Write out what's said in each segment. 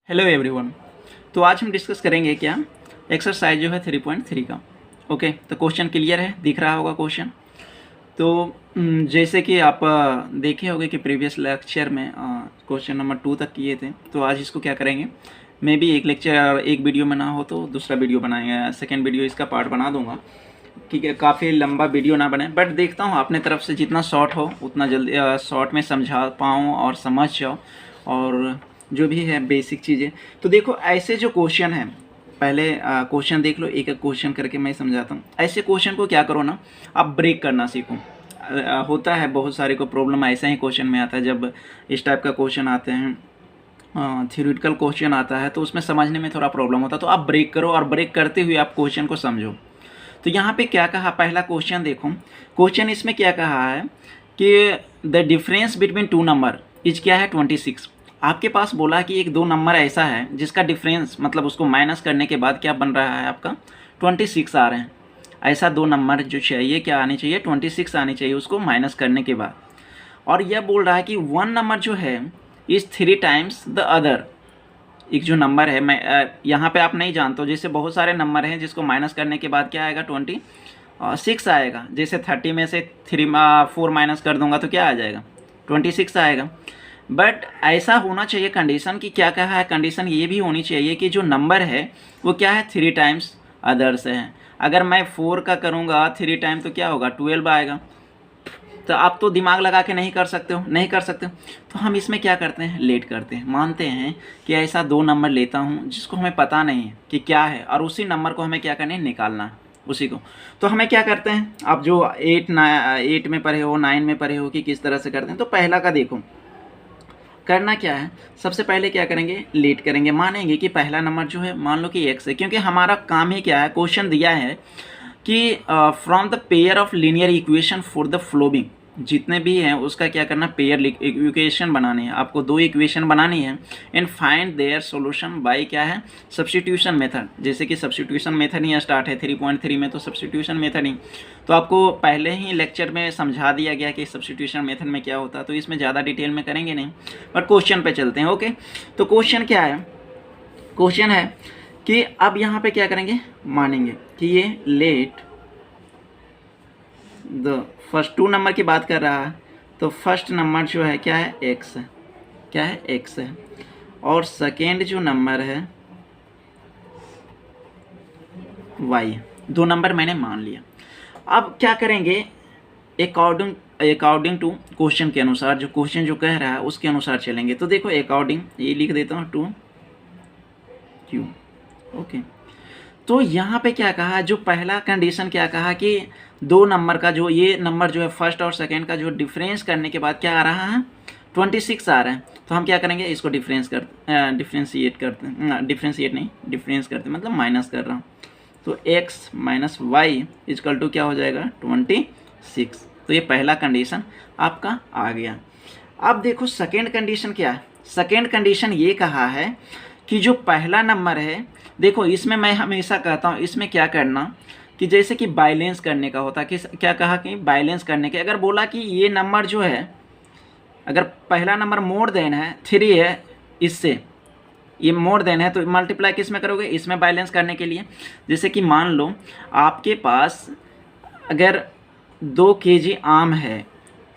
Hello everyone. तो आज हम डिस्कस करेंगे क्या एक्सरसाइज जो है 3.3 का। ओके, तो क्वेश्चन क्लियर है, दिख रहा होगा क्वेश्चन। तो जैसे कि आप देखे होंगे कि प्रीवियस लेक्चर में क्वेश्चन नंबर 2 तक किए थे। तो आज इसको क्या करेंगे, मे भी एक लेक्चर एक वीडियो में ना हो तो दूसरा वीडियो बनाएंगे, सेकेंड वीडियो इसका पार्ट बना दूंगा। ठीक है, काफ़ी लंबा वीडियो ना बने, बट देखता हूँ अपने तरफ से जितना शॉर्ट हो उतना जल्दी शॉर्ट में समझा पाऊँ और समझ जाओ, और जो भी है बेसिक चीज़ें। तो देखो, ऐसे जो क्वेश्चन है, पहले क्वेश्चन देख लो, एक एक क्वेश्चन करके मैं समझाता हूँ। ऐसे क्वेश्चन को क्या करो ना, आप ब्रेक करना सीखो। होता है बहुत सारे को प्रॉब्लम ऐसा ही क्वेश्चन में आता है, जब इस टाइप का क्वेश्चन आते हैं, थ्योरेटिकल क्वेश्चन आता है, तो उसमें समझने में थोड़ा प्रॉब्लम होता है। तो आप ब्रेक करो और ब्रेक करते हुए आप क्वेश्चन को समझो। तो यहाँ पे क्या कहा, पहला क्वेश्चन देखो, क्वेश्चन इसमें क्या कहा है कि the difference between two number is क्या है 26। आपके पास बोला कि एक दो नंबर ऐसा है जिसका डिफरेंस मतलब उसको माइनस करने के बाद क्या बन रहा है आपका 26 आ रहे हैं। ऐसा दो नंबर जो चाहिए क्या आनी चाहिए 26 आनी चाहिए उसको माइनस करने के बाद। और यह बोल रहा है कि वन नंबर जो है इज 3 टाइम्स द अदर। एक जो नंबर है, मैं यहाँ पे आप नहीं जानते हो, जैसे बहुत सारे नंबर हैं जिसको माइनस करने के बाद क्या आएगा 26 आएगा। जैसे 30 में से 4 माइनस कर दूंगा तो क्या आ जाएगा 26 आएगा। बट ऐसा होना चाहिए कंडीशन कि क्या कहा है, कंडीशन ये भी होनी चाहिए कि जो नंबर है वो क्या है 3 टाइम्स अदर्स है। अगर मैं 4 का करूँगा 3 टाइम तो क्या होगा 12 आएगा। तो आप तो दिमाग लगा के नहीं कर सकते हो, नहीं कर सकते हो। तो हम इसमें क्या करते हैं, लेट करते हैं, मानते हैं कि ऐसा दो नंबर लेता हूँ जिसको हमें पता नहीं है कि क्या है, और उसी नंबर को हमें क्या करना है, निकालना है उसी को। तो हमें क्या करते हैं, आप जो 8 में पढ़े हो, 9 में पढ़े हो कि किस तरह से करते हैं। तो पहला का देखो, करना क्या है, सबसे पहले क्या करेंगे, लेट करेंगे। मानेंगे कि पहला नंबर जो है मान लो कि x है, क्योंकि हमारा काम ही क्या है, क्वेश्चन दिया है कि from the pair of linear equation for the flowing, जितने भी हैं उसका क्या करना, पेयर इक्वेशन बनानी है। आपको दो इक्वेशन बनानी है and find their solution bye क्या है, सब्स्टिट्यूशन मेथड। जैसे कि सब्स्टिट्यूशन मेथड ही स्टार्ट है 3.3 में, तो सब्स्टिट्यूशन मेथड ही तो आपको पहले ही लेक्चर में समझा दिया गया कि सब्स्टिट्यूशन मेथड में क्या होता है, तो इसमें ज़्यादा डिटेल में करेंगे नहीं, बट क्वेश्चन पे चलते हैं। ओके, तो क्वेश्चन क्या है, क्वेश्चन है कि अब यहाँ पे क्या करेंगे, मानेंगे कि ये let the first two number की बात कर रहा है, तो फर्स्ट नंबर जो है क्या है, एक्स है, क्या है, एक्स है, और सेकेंड जो नंबर है वाई है। दो नंबर मैंने मान लिया। अब क्या करेंगे, अकॉर्डिंग टू क्वेश्चन के अनुसार, जो क्वेश्चन जो कह रहा है उसके अनुसार चलेंगे। तो देखो, अकॉर्डिंग ये लिख देता हूँ टू क्यू। ओके, तो यहाँ पे क्या कहा, जो पहला कंडीशन क्या कहा कि दो नंबर का जो ये नंबर जो है फर्स्ट और सेकेंड का जो डिफरेंस करने के बाद क्या आ रहा है 26 आ रहा है। तो हम क्या करेंगे, इसको डिफ्रेंशिएट करते हैं, डिफरेंस करते हैं, मतलब माइनस कर रहा हूँ। तो x minus y equal to क्या हो जाएगा 26। तो ये पहला कंडीशन आपका आ गया। अब देखो सेकेंड कंडीशन क्या है, सेकेंड कंडीशन ये कहा है कि जो पहला नंबर है, देखो इसमें मैं हमेशा कहता हूँ इसमें क्या करना कि जैसे कि बैलेंस करने का होता है, कि क्या कहा कि बैलेंस करने के, अगर बोला कि ये नंबर जो है, अगर पहला नंबर मोर देन है 3 है, इससे ये मोर देन है, तो मल्टीप्लाई किस में करोगे, इसमें बैलेंस करने के लिए। जैसे कि मान लो आपके पास अगर 2 kg आम है,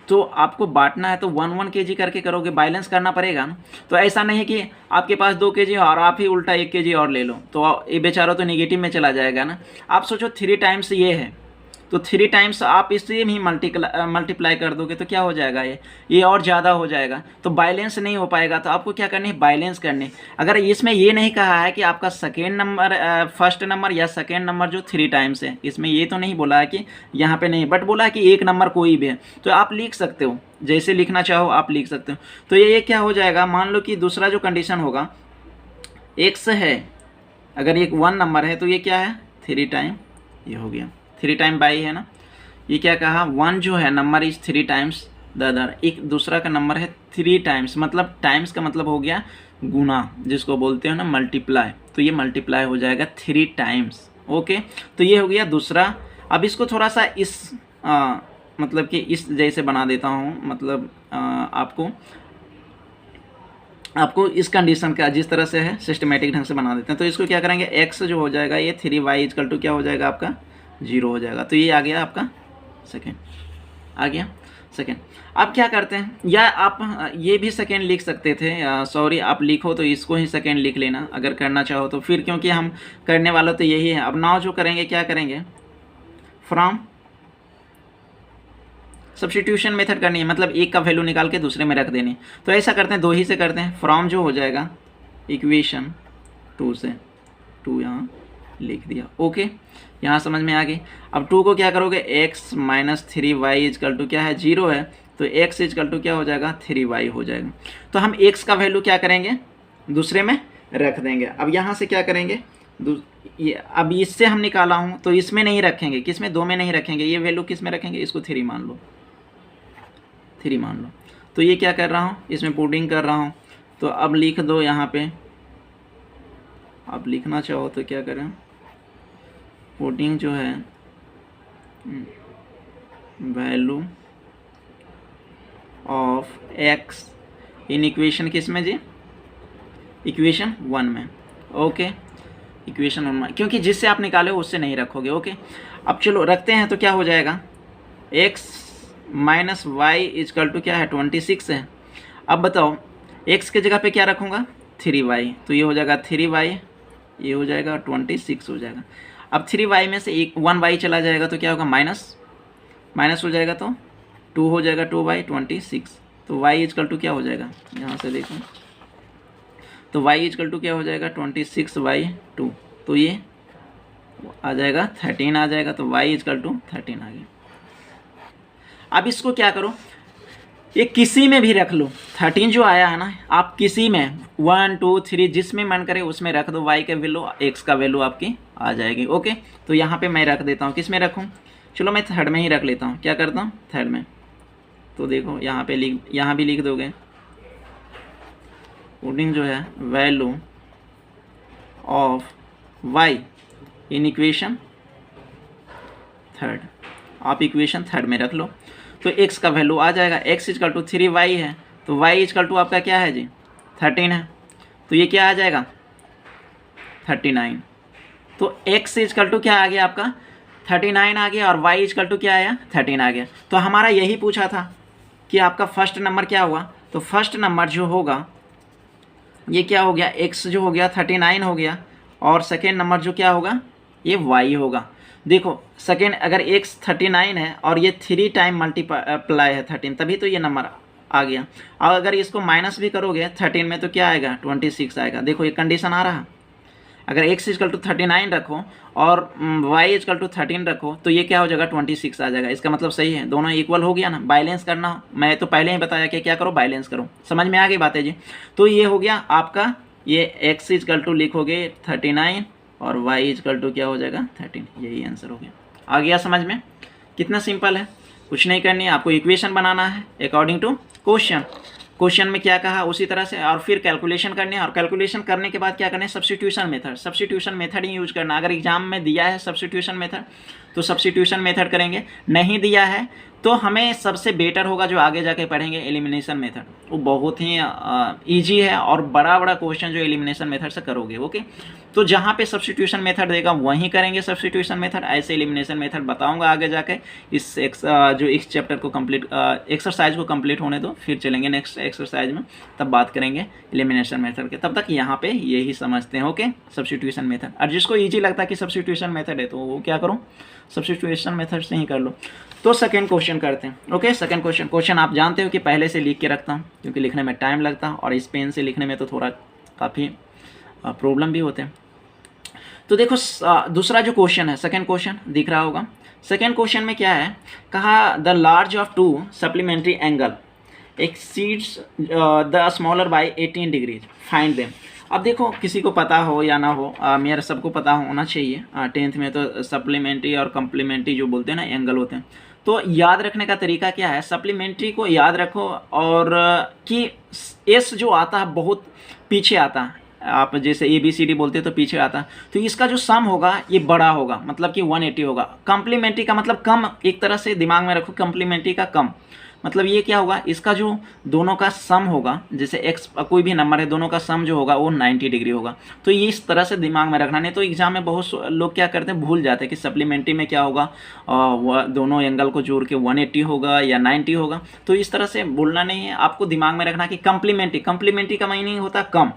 तो आपको बांटना है तो 1 kg करके करोगे, बैलेंस करना पड़ेगा ना। तो ऐसा नहीं कि आपके पास 2 kg और आप ही उल्टा 1 kg और ले लो, तो ये बेचारा तो नेगेटिव में चला जाएगा ना। आप सोचो 3 टाइम्स ये है, तो 3 टाइम्स आप इससे भी मल्टीप्लाई कर दोगे तो क्या हो जाएगा, ये और ज़्यादा हो जाएगा, तो बैलेंस नहीं हो पाएगा। तो आपको क्या करनी है, बैलेंस करने। अगर इसमें ये नहीं कहा है कि आपका सेकेंड नंबर फर्स्ट नंबर या सेकेंड नंबर जो 3 टाइम्स है, इसमें ये तो नहीं बोला है कि यहाँ पे नहीं, बट बोला है कि एक नंबर कोई भी है, तो आप लिख सकते हो, जैसे लिखना चाहो आप लिख सकते हो। तो ये क्या हो जाएगा, मान लो कि दूसरा जो कंडीशन होगा, एक्स है, अगर ये 1 नंबर है तो ये क्या है 3 टाइम, ये हो गया 3 टाइम बाई है ना। ये क्या कहा, 1 जो है number is 3 times the other, एक दूसरा का नंबर है 3 टाइम्स, मतलब टाइम्स का मतलब हो गया गुना, जिसको बोलते हो ना मल्टीप्लाई। तो ये मल्टीप्लाई हो जाएगा 3 टाइम्स। ओके, तो ये हो गया दूसरा। अब इसको थोड़ा सा इस मतलब कि इस जैसे बना देता हूँ, मतलब आपको आपको इस कंडीशन का जिस तरह से है सिस्टमेटिक ढंग से बना देते हैं। तो इसको क्या करेंगे, एक्स जो हो जाएगा ये 3y इक्वल टू क्या हो जाएगा आपका 0 हो जाएगा। तो ये आ गया आपका सेकेंड, आ गया सेकेंड। अब क्या करते हैं, या आप ये भी सेकेंड लिख सकते थे, सॉरी आप लिखो तो इसको ही सेकेंड लिख लेना अगर करना चाहो तो, फिर क्योंकि हम करने वाला तो यही है। अब नाउ जो करेंगे क्या करेंगे, फ्रॉम सब्स्टिट्यूशन मेथड करनी है, मतलब एक का वैल्यू निकाल के दूसरे में रख देनी। तो ऐसा करते हैं, दो ही से करते हैं। फ्रॉम जो हो जाएगा इक्वेशन 2 से 2 यहाँ लिख दिया, ओके यहाँ समझ में आ गई। अब 2 को क्या करोगे, x minus 3y is equal to क्या है 0 है, तो x इजकल टू क्या हो जाएगा 3y हो जाएगा। तो हम x का वैल्यू क्या करेंगे, दूसरे में रख देंगे। अब यहाँ से क्या करेंगे, अब इससे हम निकाला हूँ तो इसमें नहीं रखेंगे, किस में, 2 में नहीं रखेंगे, ये वैल्यू किस में रखेंगे, इसको 3 मान लो, 3 मान लो। तो ये क्या कर रहा हूँ, इसमें पुटिंग कर रहा हूँ। तो अब लिख दो यहाँ पे, आप लिखना चाहो तो क्या करें, पुटिंग जो है value of x in equation किस में जी, इक्वेशन 1 में, ओके इक्वेशन 1 में, क्योंकि जिससे आप निकाले हो उससे नहीं रखोगे, ओके। अब चलो रखते हैं, तो क्या हो जाएगा, x minus y equal to क्या है 26 है। अब बताओ x के जगह पे क्या रखूँगा 3y, तो ये हो जाएगा 3y, ये हो जाएगा 26 हो जाएगा। अब 3y में से 1y चला जाएगा तो क्या होगा, माइनस हो जाएगा, तो 2 हो जाएगा 2/26। तो y इजकल टू क्या हो जाएगा, यहाँ से देखो, तो y इजकल टू क्या हो जाएगा 26/2, तो ये आ जाएगा 13 आ जाएगा। तो y इजकल टू 13 आ गया। अब इसको क्या करो, ये किसी में भी रख लो, 13 जो आया है ना, आप किसी में 1 2 3 जिसमें मन करे उसमें रख दो, y का वैल्यू x का वैल्यू आपकी आ जाएगी, ओके। तो यहाँ पे मैं रख देता हूँ, किस में रखूँ, चलो मैं थर्ड में ही रख लेता हूँ, क्या करता हूँ थर्ड में। तो देखो यहाँ पे यहाँ भी लिख दोगे, पुटिंग जो है value of y in equation third, आप इक्वेशन थर्ड में रख लो। तो x का वैल्यू आ जाएगा, x इजकल टू 3y है, तो y इजकल टू आपका क्या है जी 13 है, तो ये क्या आ जाएगा 39। तो x इजकल टू क्या आ गया आपका 39 आ गया, और y इजकल टू क्या आया 13 आ गया। तो हमारा यही पूछा था कि आपका फर्स्ट नंबर क्या हुआ, तो फर्स्ट नंबर जो होगा ये क्या हो गया, x जो हो गया 39 हो गया, और सेकेंड नंबर जो क्या होगा ये y होगा। देखो सेकेंड अगर x 39 है और ये 3 टाइम मल्टीप्लाई है 13, तभी तो ये नंबर आ गया। और अगर इसको माइनस भी करोगे 13 में तो क्या आएगा 26 आएगा। देखो ये कंडीशन आ रहा, अगर x इजकल टू 39 रखो और y इजकल टू 13 रखो तो ये क्या हो जाएगा 26 आ जाएगा। इसका मतलब सही है, दोनों इक्वल हो गया ना। बैलेंस करना हो, मैं तो पहले ही बताया कि क्या करो बैलेंस करो, समझ में आ गई बातें जी। तो ये हो गया आपका, ये x इजकल टू लिखोगे 39 और y इजकल टू क्या हो जाएगा 13, यही आंसर हो गया। आ गया समझ में, कितना सिंपल है, कुछ नहीं करनी है, आपको इक्वेशन बनाना है अकॉर्डिंग टू क्वेश्चन में क्या कहा उसी तरह से, और फिर कैलकुलेशन करनी है। और कैलकुलेशन करने के बाद क्या करना है, सब्स्टिट्यूशन मेथड ही यूज करना। अगर एग्जाम में दिया है सब्स्टिट्यूशन मेथड तो सब्स्टिट्यूशन मेथड करेंगे, नहीं दिया है तो हमें सबसे बेटर होगा जो आगे जाके पढ़ेंगे एलिमिनेशन मेथड, वो बहुत ही ईजी है और बड़ा बड़ा क्वेश्चन जो एलिमिनेशन मेथड से करोगे, ओके। तो जहाँ पे सब्स्टिट्यूशन मेथड देगा वहीं करेंगे सब्स्टिट्यूशन मेथड, ऐसे एलिमिनेशन मेथड बताऊंगा आगे जाके। इस चैप्टर को कंप्लीट एक्सरसाइज को कंप्लीट होने दो, फिर चलेंगे नेक्स्ट एक्सरसाइज में, तब बात करेंगे एलिमिनेशन मेथड के। तब तक यहाँ पे यही समझते हैं, ओके सब्स्टिट्यूशन मेथड। और जिसको ईजी लगता है कि सब्स्टिट्यूशन मेथड है तो वो क्या करो सब्स्टिट्यूशन मेथड से ही कर लो। तो सेकेंड क्वेश्चन करते हैं, ओके। सेकेंड क्वेश्चन आप जानते हो कि पहले से लिख के रखता हूँ क्योंकि लिखने में टाइम लगता है, और इस पेन से लिखने में तो थोड़ा काफ़ी प्रॉब्लम भी होते हैं। तो देखो दूसरा जो क्वेश्चन है, सेकेंड क्वेश्चन दिख रहा होगा। सेकेंड क्वेश्चन में क्या है, कहा the large of 2 supplementary angle exceeds the smaller by 18 degrees, find them. अब देखो किसी को पता हो या ना हो, मेरा सबको पता होना चाहिए, 10th में तो सप्लीमेंट्री और कम्प्लीमेंट्री जो बोलते हैं ना एंगल होते हैं। तो याद रखने का तरीका क्या है, सप्लीमेंट्री को याद रखो, और कि एस जो आता है बहुत पीछे आता है, आप जैसे ABCD बोलते हैं तो पीछे आता है, तो इसका जो सम होगा ये बड़ा होगा, मतलब कि 180 होगा। कम्प्लीमेंट्री का मतलब कम, एक तरह से दिमाग में रखो कम्प्लीमेंट्री का कम मतलब ये क्या होगा, इसका जो दोनों का सम होगा, जैसे एक्स कोई भी नंबर है, दोनों का सम जो होगा वो 90 डिग्री होगा। तो ये इस तरह से दिमाग में रखना, नहीं तो एग्जाम में बहुत लोग क्या करते हैं, भूल जाते हैं कि सप्लीमेंट्री में क्या होगा, वह दोनों एंगल को जोड़ के 180 होगा या 90 होगा। तो इस तरह से बोलना नहीं है, आपको दिमाग में रखना कि कंप्लीमेंट्री का मीनिंग होता है कम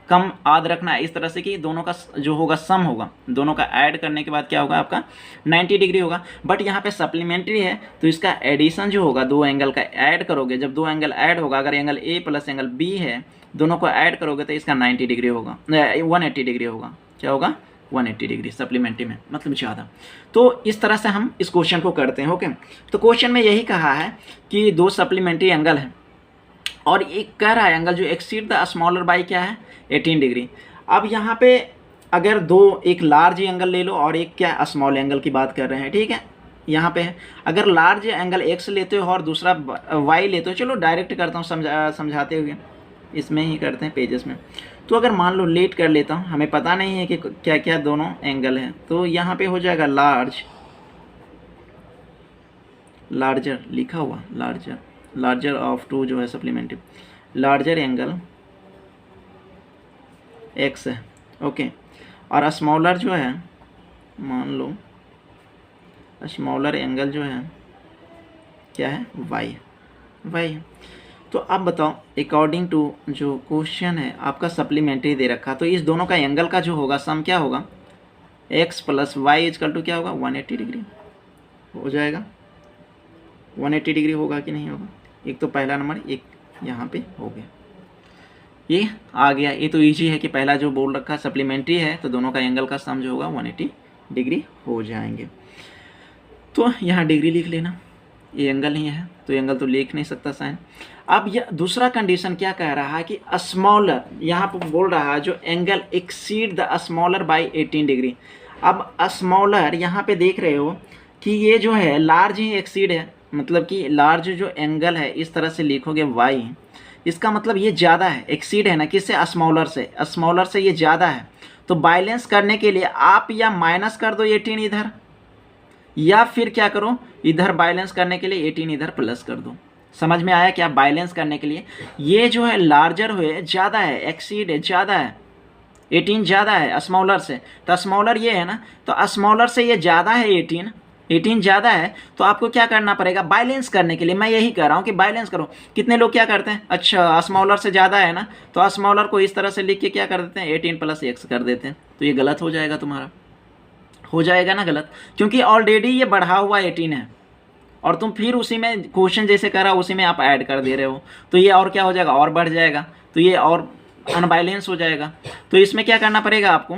याद रखना है, इस तरह से कि दोनों का जो होगा सम होगा, दोनों का ऐड करने के बाद क्या होगा आपका 90 डिग्री होगा। बट यहाँ पे सप्लीमेंट्री है तो इसका एडिशन जो होगा, दो एंगल का ऐड करोगे, जब दो एंगल ऐड होगा, अगर angle A plus angle B है, दोनों को ऐड करोगे तो इसका 90 डिग्री होगा, 180 डिग्री होगा। क्या होगा 180 डिग्री सप्लीमेंट्री में, मतलब ज़्यादा। तो इस तरह से हम इस क्वेश्चन को करते हैं। ओके, तो क्वेश्चन में यही कहा है कि दो सप्लीमेंट्री एंगल है और एक कह रहा है एंगल जो एक्सीड द स्मॉलर बाई क्या है 18 डिग्री। अब यहाँ पे अगर दो, एक लार्ज एंगल ले लो और एक क्या स्मॉल एंगल की बात कर रहे हैं, ठीक है। यहाँ पे है अगर लार्ज एंगल एक्स लेते हो और दूसरा वाई लेते हो, चलो डायरेक्ट करता हूँ समझाते हुए, इसमें ही करते हैं पेजेस में। तो अगर मान लो लेट कर लेता हूँ, हमें पता नहीं है कि क्या क्या दोनों एंगल हैं, तो यहाँ पे हो जाएगा लार्जर लिखा हुआ, लार्जर ऑफ टू जो है सप्लीमेंट्री, लार्जर एंगल एक्स है। ओके, और स्मॉलर जो है, मान लो स्मॉलर एंगल जो है क्या है वाई। तो अब बताओ अकॉर्डिंग टू जो क्वेश्चन है आपका सप्लीमेंट्री दे रखा, तो इस दोनों का एंगल का जो होगा सम क्या होगा, x plus y equal to क्या होगा 180 डिग्री हो जाएगा। 180 डिग्री होगा कि नहीं होगा, एक तो पहला नंबर, एक यहाँ पे हो गया, ये आ गया। ये तो इजी है कि पहला जो बोल रखा सप्लीमेंट्री है तो दोनों का एंगल का सम जो होगा 180 डिग्री हो जाएंगे। तो यहाँ डिग्री लिख लेना, ये एंगल ही है तो एंगल तो लिख नहीं सकता साइन। अब यह दूसरा कंडीशन क्या कह रहा है कि स्मॉलर, यहाँ पर बोल रहा है जो angle exceed the smaller by 18 degree. अब स्मॉलर यहाँ पे देख रहे हो कि ये जो है लार्ज ही एक्सीड है, मतलब कि लार्ज जो एंगल है इस तरह से लिखोगे वाई, इसका मतलब ये ज़्यादा है, एक्सीड है ना किससे, स्मॉलर से ये ज़्यादा है। तो बैलेंस करने के लिए आप या माइनस कर दो 18 इधर, या फिर क्या करो इधर बैलेंस करने के लिए 18 इधर प्लस कर दो। समझ में आया क्या, बैलेंस करने के लिए ये जो है लार्जर हुए ज़्यादा है, एक्सीड है ज़्यादा है, 18 ज़्यादा है स्मॉलर से, तो स्मॉलर ये है ना, तो स्मॉलर से ये ज़्यादा है 18 ज़्यादा है, तो आपको क्या करना पड़ेगा बैलेंस करने के लिए। मैं यही कह रहा हूँ कि बैलेंस करो। कितने लोग क्या करते हैं, अच्छा स्मॉलर से ज़्यादा है ना, तो स्मॉलर को इस तरह से लिख के क्या कर देते हैं 18 प्लस एक्स कर देते हैं, तो ये गलत हो जाएगा, तुम्हारा हो जाएगा ना गलत, क्योंकि ऑलरेडी ये बढ़ा हुआ 18 है और तुम फिर उसी में क्वेश्चन जैसे करा उसी में आप ऐड कर दे रहे हो, तो ये और क्या हो जाएगा, और बढ़ जाएगा, तो ये और अनबैलेंस हो जाएगा। तो इसमें क्या करना पड़ेगा आपको,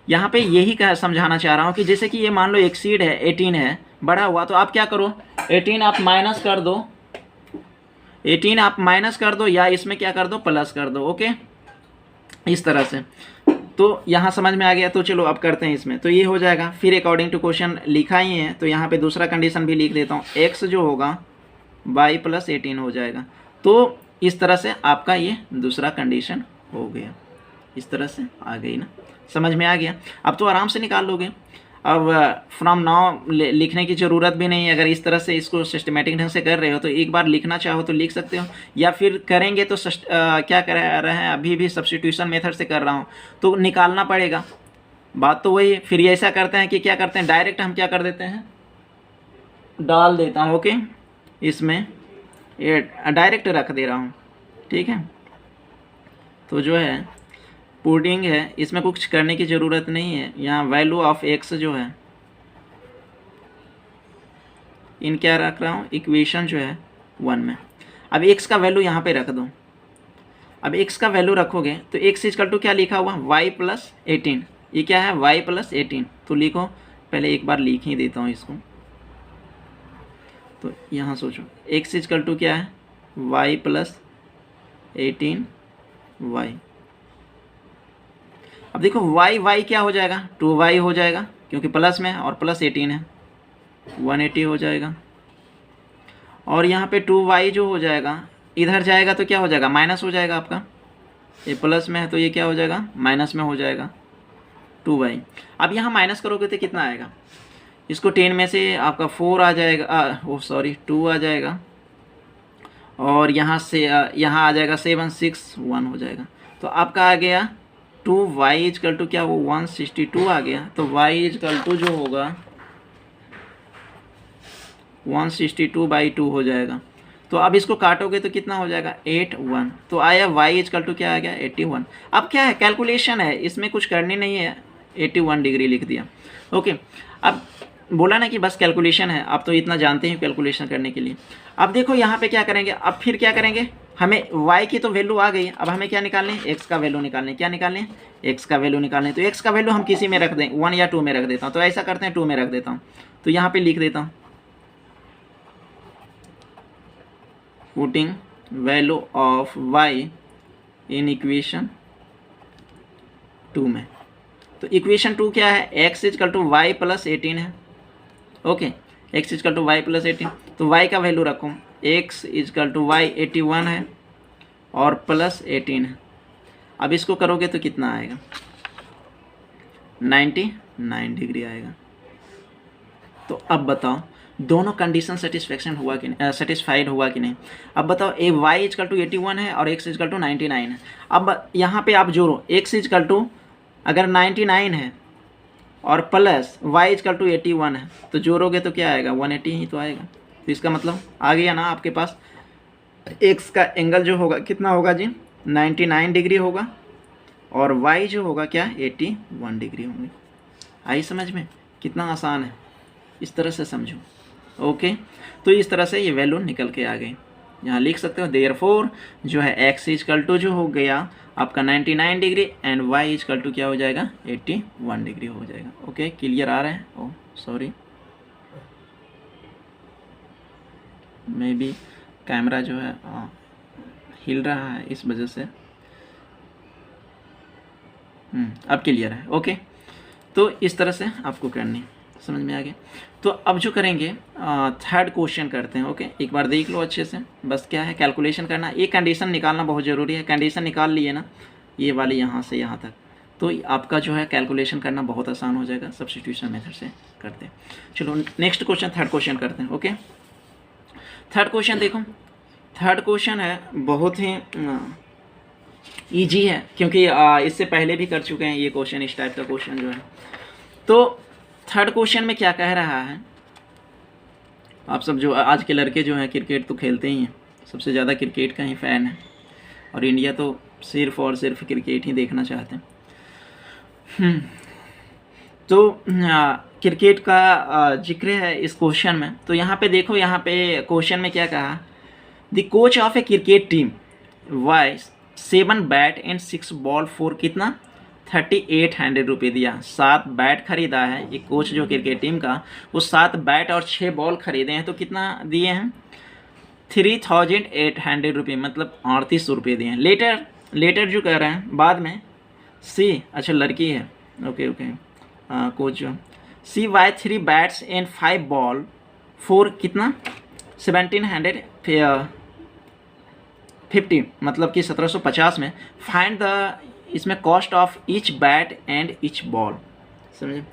यहाँ पे यही समझाना चाह रहा हूँ कि जैसे कि ये मान लो एक्सीड है 18 है बढ़ा हुआ, तो आप क्या करो 18 आप माइनस कर दो, 18 आप माइनस कर दो या इसमें क्या कर दो प्लस कर दो। ओके, इस तरह से, तो यहाँ समझ में आ गया। तो चलो अब करते हैं इसमें, तो ये हो जाएगा। फिर अकॉर्डिंग टू क्वेश्चन लिखा ही है तो यहाँ पे दूसरा कंडीशन भी लिख देता हूँ, एक्स जो होगा वाई प्लस 18 हो जाएगा। तो इस तरह से आपका ये दूसरा कंडीशन हो गया, इस तरह से आ गई ना, समझ में आ गया। अब तो आराम से निकाल लोगे, अब फ्रॉम नाउ लिखने की ज़रूरत भी नहीं है। अगर इस तरह से इसको सिस्टमेटिक ढंग से कर रहे हो तो एक बार लिखना चाहो तो लिख सकते हो, या फिर करेंगे तो क्या कर रहे हैं, अभी भी सब्स्टिट्यूशन मेथड से कर रहा हूँ तो निकालना पड़ेगा, बात तो वही है। फिर ऐसा करते हैं कि क्या करते हैं, डायरेक्ट हम क्या कर देते हैं, डाल देता हूँ। ओके, इसमें ये डायरेक्ट रख दे रहा हूँ, ठीक है। तो जो है पुडिंग है, इसमें कुछ करने की ज़रूरत नहीं है। यहाँ वैल्यू ऑफ एक्स जो है इन क्या रख रहा हूँ, इक्वेशन जो है 1 में। अब एक्स का वैल्यू यहाँ पे रख दो। अब एक्स का वैल्यू रखोगे तो एक्स इक्वल टू क्या लिखा हुआ, वाई प्लस 18, ये क्या है वाई प्लस 18। तो लिखो, पहले एक बार लिख ही देता हूँ इसको। तो यहाँ सोचो एक्स इक्वल टू क्या है, वाई प्लस 18 वाई। अब देखो वाई क्या हो जाएगा, 2y हो जाएगा क्योंकि प्लस में है और प्लस 18 है, 180 हो जाएगा। और यहाँ पे 2y जो हो जाएगा इधर जाएगा तो क्या हो जाएगा, माइनस हो जाएगा आपका, ये प्लस में है तो ये क्या हो जाएगा माइनस में हो जाएगा 2y। अब यहाँ माइनस करोगे तो कितना आएगा, इसको 10 में से आपका 4 आ जाएगा, 2 आ जाएगा और यहाँ से यहाँ आ जाएगा 761 हो जाएगा। तो आपका आ गया 2y इजकल टू क्या, वो 162 आ गया। तो y इजकल टू जो होगा 162/2 हो जाएगा। तो अब इसको काटोगे तो कितना हो जाएगा 81। तो आया y इजकल टू क्या आ गया 81। अब क्या है, कैलकुलेशन है, इसमें कुछ करनी नहीं है, 81 डिग्री लिख दिया। ओके, अब बोला ना कि बस कैलकुलेशन है, आप तो इतना जानते हैं कैलकुलेशन करने के लिए। अब देखो यहाँ पे क्या करेंगे, अब फिर क्या करेंगे, हमें y की तो वैल्यू आ गई, अब हमें क्या निकालने है, x का वैल्यू निकालने, क्या निकालने, x का वैल्यू निकालने। तो x का वैल्यू हम किसी में रख दें, 1 या 2 में रख देता हूँ। तो ऐसा करते हैं 2 में रख देता हूँ। तो यहाँ पे लिख देता हूँ putting value of y in equation 2 में। तो इक्वेशन 2 क्या है, x equal to y plus 18 है। Okay, x equal to y plus 18। तो y का वैल्यू रखो, x इजकल टू वाई 81 है और प्लस 18 है। अब इसको करोगे तो कितना आएगा, 99 डिग्री आएगा। तो अब बताओ दोनों कंडीशन सेटिस्फेक्शन हुआ कि नहीं, सेटिस्फाइड हुआ कि नहीं। अब बताओ ए y इजकल टू 81 है और x इजकल टू 99 है। अब यहाँ पे आप जोड़ो, x इजकल टू अगर 99 है और प्लस y इजकल टू 81 है, तो जोड़ोगे तो क्या आएगा, 180 ही तो आएगा। तो इसका मतलब आ गया ना आपके पास x का एंगल जो होगा कितना होगा जी, 99 डिग्री होगा, और y जो होगा क्या, 81 डिग्री होंगे। आई समझ में, कितना आसान है, इस तरह से समझो। ओके, तो इस तरह से ये वैल्यू निकल के आ गई। यहाँ लिख सकते हो देयरफॉर जो है x इजकल टू जो हो गया आपका 99 degree and y equal to क्या हो जाएगा, 81 डिग्री हो जाएगा। ओके, क्लियर आ रहा है। Oh sorry, may be camera जो है हिल रहा है, इस वजह से। अब क्लियर है। ओके, तो इस तरह से आपको करनी, समझ में आ गया। तो अब जो करेंगे थर्ड क्वेश्चन करते हैं। ओके, एक बार देख लो अच्छे से, बस क्या है कैलकुलेशन करना, एक कंडीशन निकालना बहुत ज़रूरी है। कंडीशन निकाल लिए ना, ये वाली यहाँ से यहाँ तक, तो आपका जो है कैलकुलेशन करना बहुत आसान हो जाएगा सब्स्टिट्यूशन मेथड से करते हैं। चलो नेक्स्ट क्वेश्चन, थर्ड क्वेश्चन करते हैं। ओके, थर्ड क्वेश्चन देखो, थर्ड क्वेश्चन है बहुत ही ईजी है, क्योंकि इससे पहले भी कर चुके हैं ये क्वेश्चन, इस टाइप का क्वेश्चन जो है। तो थर्ड क्वेश्चन में क्या कह रहा है, आप सब जो आज के लड़के जो हैं क्रिकेट तो खेलते ही हैं, सबसे ज़्यादा क्रिकेट का ही फ़ैन है, और इंडिया तो सिर्फ और सिर्फ क्रिकेट ही देखना चाहते हैं। तो क्रिकेट का जिक्र है इस क्वेश्चन में। तो यहाँ पे देखो, यहाँ पे क्वेश्चन में क्या कहा, the coach of a cricket team वाई 7 बैट एंड 6 बॉल फॉर कितना, 3800 रुपये दिया। 7 बैट खरीदा है ये कोच जो क्रिकेट टीम का, वो 7 बैट और 6 बॉल खरीदे हैं, तो कितना दिए हैं, 3800 रुपये, मतलब 3800 रुपये दिए हैं। लेटर जो कह रहे हैं बाद में, सी, अच्छा लड़की है, ओके ओके, कोच जो C Y 3 bats and 5 ball for कितना, 1750, मतलब कि 1750 में। फाइंड द, इसमें cost of each bat and each ball, समझे।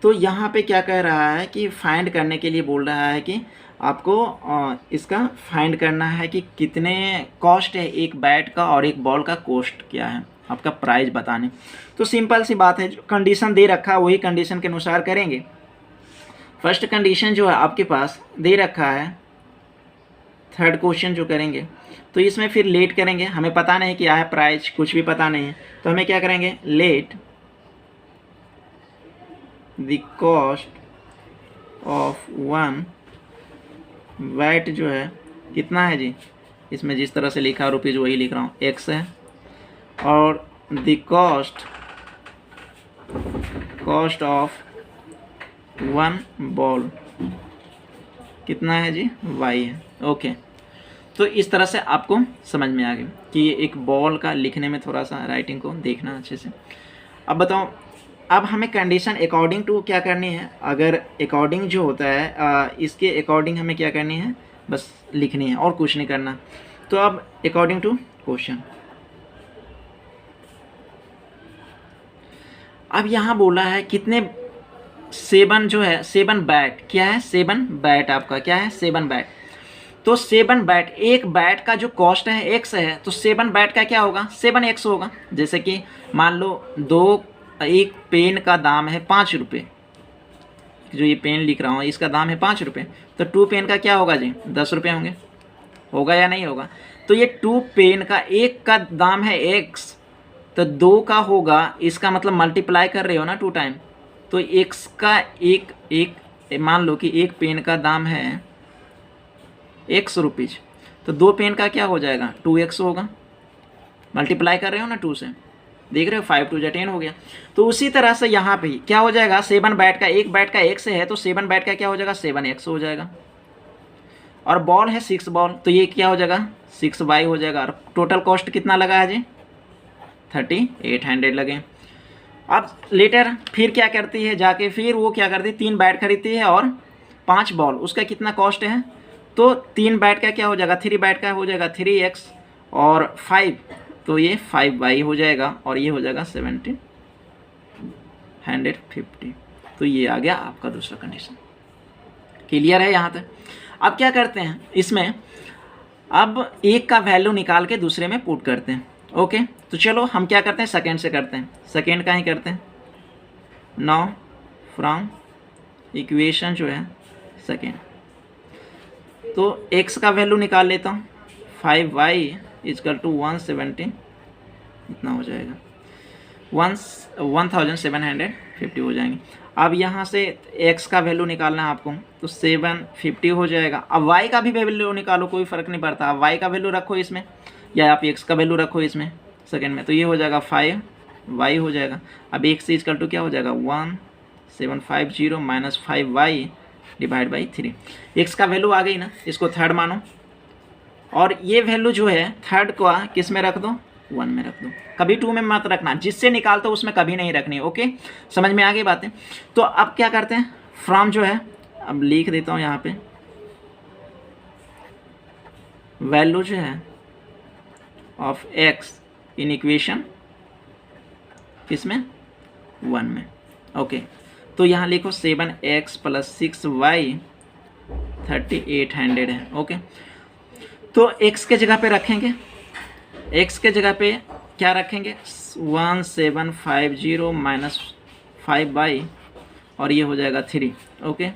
तो यहाँ पे क्या कह रहा है कि फाइंड करने के लिए बोल रहा है कि आपको इसका फाइंड करना है कि कितने कॉस्ट है एक बैट का और एक बॉल का कॉस्ट क्या है, आपका प्राइस बताने। तो सिंपल सी बात है, जो कंडीशन दे रखा है वही कंडीशन के अनुसार करेंगे। फर्स्ट कंडीशन जो है आपके पास दे रखा है, थर्ड क्वेश्चन जो करेंगे तो इसमें फिर लेट करेंगे, हमें पता नहीं क्या है प्राइस, कुछ भी पता नहीं है, तो हमें क्या करेंगे, let the cost of 1 bat जो है कितना है जी, इसमें जिस तरह से लिखा रुपीज़ वही लिख रहा हूँ, x है, और द कॉस्ट ऑफ 1 बॉल कितना है जी, y है। ओके, तो इस तरह से आपको समझ में आ गया कि एक बॉल का लिखने में थोड़ा सा राइटिंग को देखना अच्छे से। अब बताओ, अब हमें कंडीशन अकॉर्डिंग टू क्या करनी है, अगर अकॉर्डिंग जो होता है इसके अकॉर्डिंग हमें क्या करनी है, बस लिखनी है और कुछ नहीं करना। तो अब अकॉर्डिंग टू क्वेश्चन, अब यहाँ बोला है कितने, 7 जो है, 7 बैट, क्या है 7 बैट, आपका क्या है 7 बैट। तो 7 बैट, एक बैट का जो कॉस्ट है एक्स है, तो 7 बैट का क्या होगा, 7x होगा। जैसे कि मान लो एक पेन का दाम है 5 रुपये, जो ये पेन लिख रहा हूँ इसका दाम है 5 रुपये, तो 2 पेन का क्या होगा जी, 10 रुपये होगा या नहीं होगा। तो ये 2 पेन का एक का दाम है x, तो 2 का होगा, इसका मतलब मल्टीप्लाई कर रहे हो ना 2 टाइम, तो x का एक मान लो कि एक पेन का दाम है x रुपीज़, तो 2 पेन का क्या हो जाएगा, 2x होगा। मल्टीप्लाई कर रहे हो ना 2 से, देख रहे हो, 5 2 10 हो गया। तो उसी तरह से यहाँ पे क्या हो जाएगा, 7 बैट का, एक बैट का x है, तो 7 बैट का क्या हो जाएगा, 7x हो जाएगा। और बॉल है 6 बॉल, तो ये क्या हो जाएगा, 6y हो जाएगा। और टोटल कॉस्ट कितना लगा है जी, 3800 लगे। अब लेटर फिर क्या करती है, जाके फिर वो क्या करती है, 3 बैट खरीदती है और 5 बॉल, उसका कितना कॉस्ट है, तो 3 बैट का क्या हो जाएगा, 3 बैट का हो जाएगा 3x और 5, तो ये 5y हो जाएगा, और ये हो जाएगा 1750। तो ये आ गया आपका दूसरा कंडीशन। क्लियर है यहाँ तक। अब क्या करते हैं इसमें, अब एक का वैल्यू निकाल के दूसरे में पुट करते हैं। ओके, तो चलो हम क्या करते हैं, सेकेंड से करते हैं, सेकेंड का ही करते हैं। नाउ फ्रॉम इक्वेशन जो है सेकेंड, तो x का वैल्यू निकाल लेता हूँ, 5y इजकल टू 170, इतना हो जाएगा 1750 हो जाएंगे। अब यहाँ से x का वैल्यू निकालना है आपको, तो 750 हो जाएगा। अब y का भी वैल्यू निकालो, कोई फ़र्क नहीं पड़ता, अब y का वैल्यू रखो इसमें, या आप x का वैल्यू रखो इसमें सेकेंड में, तो ये हो जाएगा 5y हो जाएगा। अब x इजकल टू क्या हो जाएगा, 1750 minus 5y divide by 3। x का वैल्यू आ गई ना, इसको थर्ड मानो, और ये वैल्यू जो है थर्ड को किस में रख दो, 1 में रख दो, कभी 2 में मत रखना, जिससे निकालते हो उसमें कभी नहीं रखनी। ओके, समझ में आ गई बातें। तो अब क्या करते हैं, फ्रॉम जो है, अब लिख देता हूँ यहाँ पे, वैल्यू जो है ऑफ x इन इक्वेशन किसमें, 1 में। ओके, तो यहाँ लिखो 7x प्लस 6y 3800 है। ओके, तो x के जगह पे रखेंगे, x के जगह पे क्या रखेंगे, 1750 माइनस 5y, और ये हो जाएगा 3। ओके,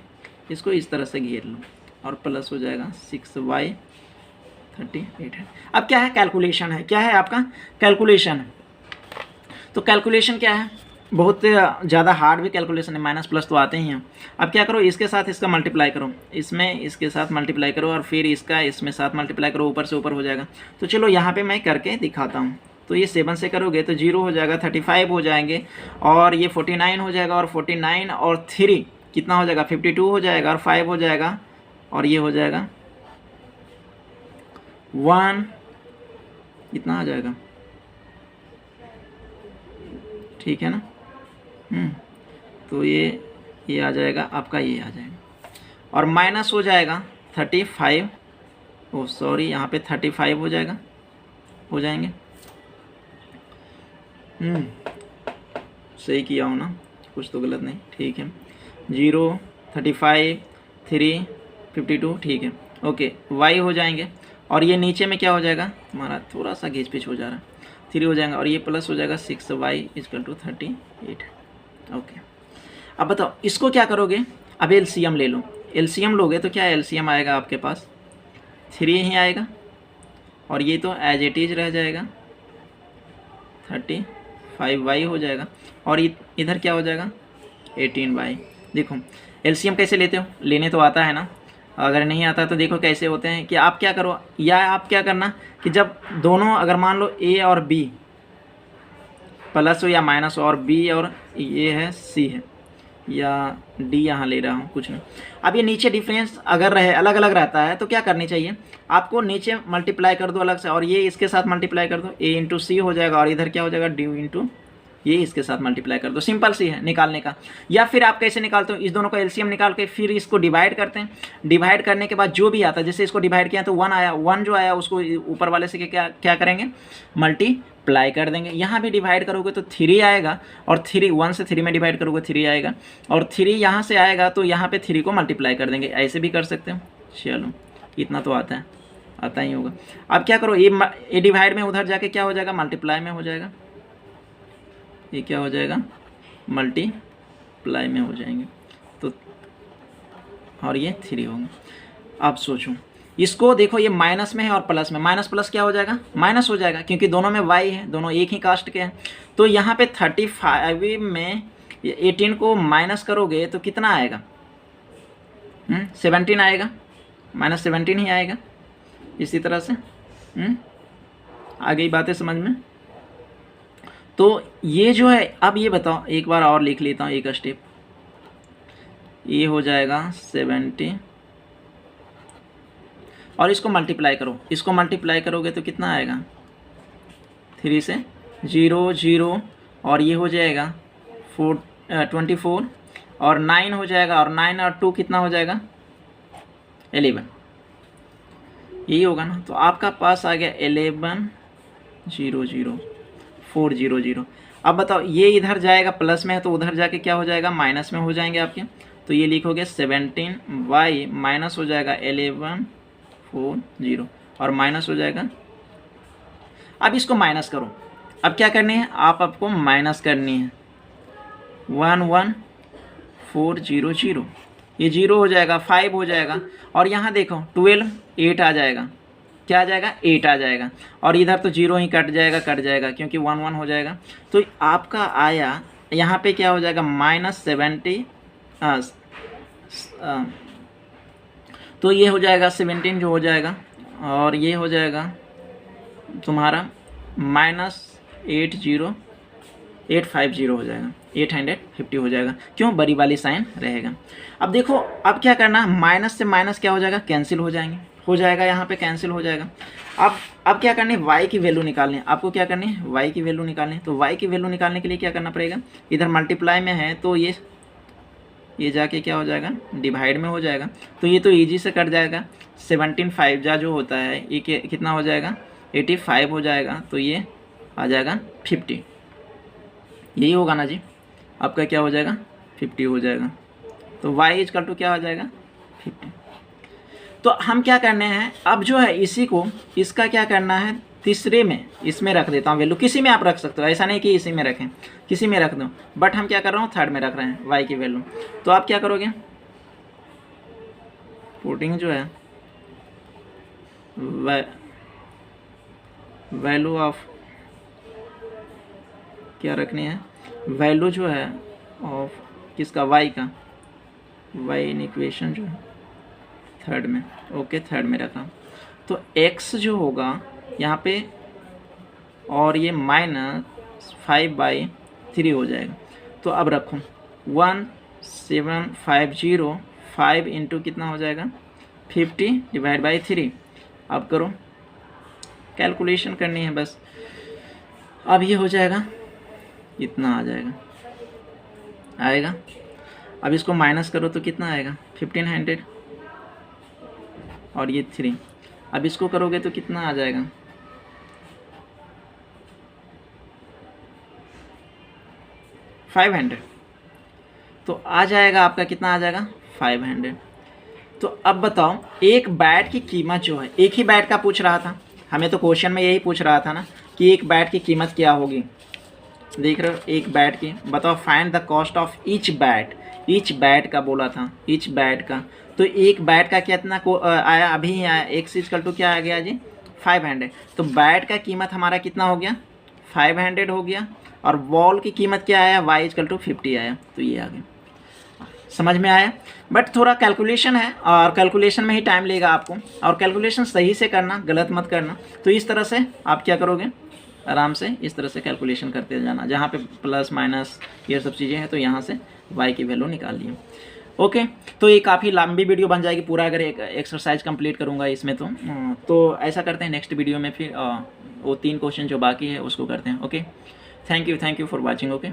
इसको इस तरह से घेर लो, और प्लस हो जाएगा 6y 3800। अब क्या है, कैलकुलेशन है, क्या है आपका कैलकुलेशन है। तो कैलकुलेशन क्या है, बहुत ज़्यादा हार्ड भी कैलकुलेशन है, माइनस प्लस तो आते ही हैं। अब क्या करो, इसके साथ इसका मल्टीप्लाई करो, इसमें इसके साथ मल्टीप्लाई करो, और फिर इसका इसमें साथ मल्टीप्लाई करो, ऊपर से ऊपर हो जाएगा। तो चलो यहाँ पे मैं करके दिखाता हूँ। तो ये 7 से करोगे तो 0 हो जाएगा, 35 हो जाएंगे, और ये 49 हो जाएगा, और 49 और 3 कितना हो जाएगा, 52 हो जाएगा, और 5 हो जाएगा, और ये हो जाएगा 1, इतना आ जाएगा, ठीक है ना। तो ये आ जाएगा आपका, ये आ जाएगा, और माइनस हो जाएगा 35, ओ सॉरी यहाँ पे 35 हो जाएगा, हो जाएंगे। सही किया हो ना, कुछ तो गलत नहीं, ठीक है। 0 35 3 52, ठीक है। ओके, y हो जाएंगे, और ये नीचे में क्या हो जाएगा हमारा, थोड़ा सा घिस पिच हो जा रहा है, 3 हो जाएगा, और ये प्लस हो जाएगा 6y इजकल टू 38। ओके, अब बताओ इसको क्या करोगे, अब एलसीएम ले लो, एलसीएम लोगे तो क्या एलसीएम आएगा आपके पास, 3 ही आएगा, और ये तो एज इट इज रह जाएगा, 35y हो जाएगा, और इधर क्या हो जाएगा 18y। देखो एलसीएम कैसे लेते हो, लेने तो आता है ना, अगर नहीं आता तो देखो कैसे होते हैं, कि आप क्या करो, या आप क्या करना कि जब दोनों अगर मान लो a और b प्लस हो या माइनस, और b और ये है c है, या d यहाँ ले रहा हूँ, कुछ नहीं। अब ये नीचे डिफरेंस अगर रहे अलग अलग रहता है तो क्या करनी चाहिए आपको, नीचे मल्टीप्लाई कर दो अलग से, और ये इसके साथ मल्टीप्लाई कर दो, a इंटू सी हो जाएगा, और इधर क्या हो जाएगा d इंटू ये इसके साथ मल्टीप्लाई कर दो। सिंपल सी है निकालने का। या फिर आप कैसे निकालते हो, इस दोनों का एलसीएम निकाल के फिर इसको डिवाइड करते हैं, डिवाइड करने के बाद जो भी आता है, जैसे इसको डिवाइड किया तो 1 आया, 1 जो आया उसको ऊपर वाले से क्या करेंगे, मल्टीप्लाई कर देंगे। यहाँ भी डिवाइड करोगे तो 3 आएगा, और 1 से 3 में डिवाइड करोगे 3 आएगा, और 3 यहाँ से आएगा तो यहाँ पे 3 को मल्टीप्लाई कर देंगे, ऐसे भी कर सकते हो। चलो इतना तो आता ही होगा। अब क्या करो, ये डिवाइड में उधर जाके क्या हो जाएगा, मल्टीप्लाई में हो जाएगा। ये क्या हो जाएगा, मल्टीप्लाई में हो जाएंगे तो, और ये 3 होंगे। अब सोचो इसको, देखो ये माइनस में है और प्लस में, माइनस प्लस क्या हो जाएगा, माइनस हो जाएगा, क्योंकि दोनों में y है, दोनों एक ही कास्ट के हैं। तो यहाँ पे 35 में 18 को माइनस करोगे तो कितना आएगा, 17 आएगा, -17 ही आएगा। इसी तरह से आ गई बातें समझ में। तो ये जो है, अब ये बताओ, एक बार और लिख लेता हूँ एक स्टेप। ये हो जाएगा 70 और इसको मल्टीप्लाई करो, इसको मल्टीप्लाई करोगे तो कितना आएगा, 3 से 0 0 और ये हो जाएगा 24 और 9 हो जाएगा, और 9 और 2 कितना हो जाएगा, 11। यही होगा ना। तो आपका पास आ गया 11 0 0 4 0 0। अब बताओ ये इधर जाएगा, प्लस में है तो उधर जाके क्या हो जाएगा, माइनस में हो जाएंगे आपके। तो ये लिखोगे 17y माइनस हो जाएगा 11 4 0 और माइनस हो जाएगा। अब इसको माइनस करो। अब क्या करनी है, आपको माइनस करनी है 1 1 4 0 0। ये 0 हो जाएगा, 5 हो जाएगा, और यहाँ देखो 12 8 आ जाएगा। क्या आ जाएगा, 8 आ जाएगा, और इधर तो 0 ही कट जाएगा क्योंकि 1 1 हो जाएगा। तो आपका आया यहाँ पे क्या हो जाएगा, -70, तो ये हो जाएगा 17 जो हो जाएगा, और ये हो जाएगा तुम्हारा -850 हो जाएगा, 850 हो जाएगा। क्यों, बड़ी वाली साइन रहेगा। अब देखो, अब क्या करना, माइनस से माइनस क्या हो जाएगा, कैंसिल हो जाएगा, यहाँ पे कैंसिल हो जाएगा। अब क्या करनी है, y की वैल्यू निकालनी है आपको। क्या करनी है, y की वैल्यू निकालनी है। तो y की वैल्यू निकालने के लिए क्या करना पड़ेगा, इधर मल्टीप्लाई में है तो ये जाके क्या हो जाएगा, डिवाइड में हो जाएगा। तो ये तो इजी से कट जाएगा। 17 5 जा जो होता है ये कितना हो जाएगा, 85 हो जाएगा। तो ये आ जाएगा 50। यही होगा ना जी, आपका क्या हो जाएगा, 50 हो जाएगा। तो y इक्वल टू क्या हो जाएगा, 50। तो हम क्या करने हैं, अब जो है इसी को, इसका क्या करना है, तीसरे में इसमें रख देता हूँ वैल्यू। किसी में आप रख सकते हो, ऐसा नहीं कि इसी में रखें, किसी में रख दो, बट हम क्या कर रहा हूँ, थर्ड में रख रहे हैं y की वैल्यू। तो आप क्या करोगे, पुटिंग जो है वैल्यू ऑफ, क्या रखनी है, वैल्यू जो है ऑफ किसका, y का, y इन इक्वेशन जो है थर्ड में, ओके थर्ड में रखा। तो x जो होगा यहाँ पे, और ये -5/3 हो जाएगा। तो अब रखो 1750, 5 इंटू कितना हो जाएगा, 50 डिवाइड बाई 3। अब करो, कैलकुलेशन करनी है बस। अब ये हो जाएगा, इतना आ आएगा। अब इसको माइनस करो तो कितना आएगा, 1500 और ये 3। अब इसको करोगे तो कितना आ जाएगा, 500। तो आ जाएगा आपका, कितना आ जाएगा, 500। तो अब बताओ, एक बैट की कीमत जो है, एक ही बैट का पूछ रहा था हमें, तो क्वेश्चन में यही पूछ रहा था ना कि एक बैट की कीमत क्या होगी। देख रहे हो, एक बैट की, बताओ find the cost of each bat. Each bat का बोला था, ईच बैट का। तो एक बैट का कितना को आया, अभी ही आया, x इक्वल टू क्या आ गया जी, 500। तो बैट का कीमत हमारा कितना हो गया, 500 हो गया, और बॉल की कीमत क्या आया, y इक्वल टू 50 आया। तो ये आ गया, समझ में आया। बट थोड़ा कैलकुलेशन है, और कैलकुलेशन में ही टाइम लेगा आपको, और कैलकुलेशन सही से करना, गलत मत करना। तो इस तरह से आप क्या करोगे, आराम से इस तरह से कैलकुलेशन करते जाना, जहाँ पे प्लस माइनस ये सब चीज़ें हैं, तो यहाँ से y की वैल्यू निकाल लिए। ओके, तो ये काफ़ी लंबी वीडियो बन जाएगी पूरा, अगर एक एक्सरसाइज कंप्लीट करूँगा इसमें। तो ऐसा करते हैं, नेक्स्ट वीडियो में फिर वो 3 क्वेश्चन जो बाकी है उसको करते हैं। Okay, thank you for watching. Okay.